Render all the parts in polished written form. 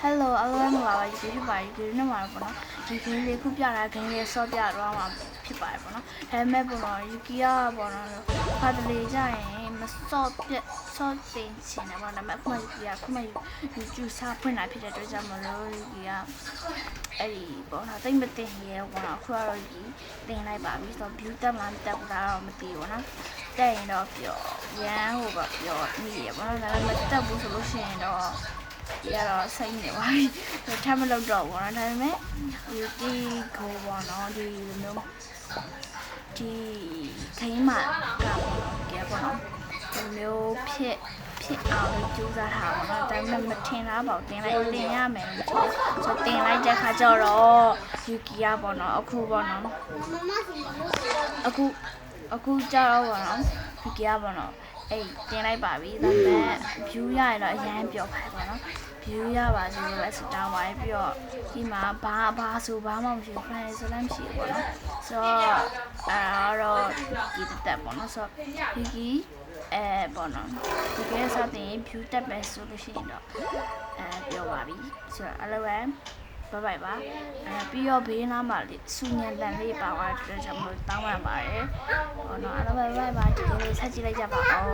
Hello အားလုံးမင်္ဂလာပါဒီဖြစ်ပါတယ်ဒီနေ့မှာပေါ့နော်ဒီဂိမ်းလေးခုပြတာဂိမ်းလေးဆော့ပြတော့မှာဖြစ်ပါတယ်ပေါ့နော်ဒါပေမဲ့ပေါ့နော်ယူကီယာပေါ့နော်ဖာတလေကြရင်မဆော့ပြဆော့တင်ချင်တယ်ပေါ့နော်ဒါပေမဲ့အခုမှယူကီယာခုမှယူကျူစာဖွင့်လာဖြစ်တဲ့အတွက်ကြောင့်မလို့ယူကီယာအဲ့ဒီပေါ့နော်တိတ်မတင်ရဲပေါ့နော်အခုကတော့ဒီတင်လိုက်ပါပြီဆိုတော့ view တက်မှတက်ဘူးလားတော့မသိဘူးနော်တက်ရင်တော့ပြောရန်ဟိုကပြောနေရပေါ့နော်ဒါပေမဲ့မတက်ဘူးဆိုလို့ရှိရင်တော့ရတော့စိတ်နေပါပြီထပ်မလုပ်တော့ဘူးနော်ဒါပေမဲ့ဒီကိုပေါ့နော်ဒီလိုမျိုးဒီခိမ်းမှာကကဲပေါ့နော်ဒီမျိုးဖြစ်အောင်ကြိုးစားထားပါတော့ဒါပေမဲ့မထင်လားပေါ့တင်ရမယ်ဆိုတင်လိုက်တဲ့ခါကျတော့ယူကီယာပေါ့နော်အခုပေါ့နော်အခုကြတော့ပေါ့နော်ယူကီယာပေါ့နော်အဲ့တင်လိုက်ပါပြီဒါပေမဲ့ view ရရင်တော့အရန်ပျော်ပါတယ်ပေါ့နော် view ရပါစေလို့ပဲစတောင်းပါပြီးတော့ဒီမှာဘာဆိုဘာမှမရှိဘူး fan ဆိုလည်းမရှိဘူးပေါ့နော်ဆိုတော့အဲ့တော့ဒီတက်ပေါ့နော်ဆိုတော့ဒီပေါ့နော်ဒီကဲစတဲ့ view တက်ပဲဆိုလို့ရှိရင်တော့ပြောပါပြီဆိုတော့အဲ့လိုပဲဘိုင်ပါပြီးတော့ဘေးနားမှာလေစူညံတန်လေးပါသွားတဲ့ကြောင့်မလို့တောင်းပန်ပါတယ်ဟောနော်အဲ့လိုပဲဘိုင်ပါဒီကလေးဆက်ကြည့်လိုက်ကြပါအောင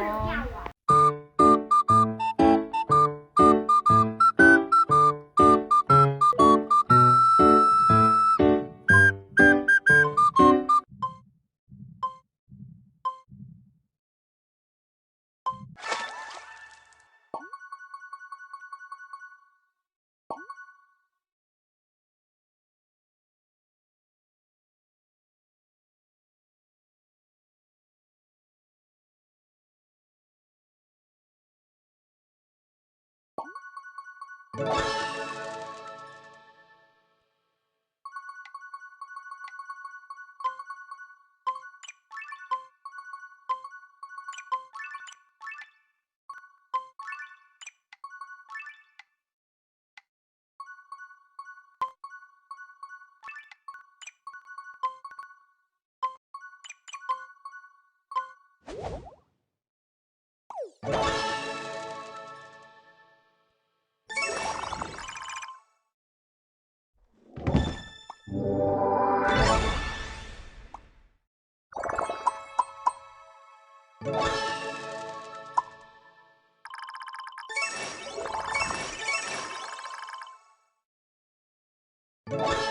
်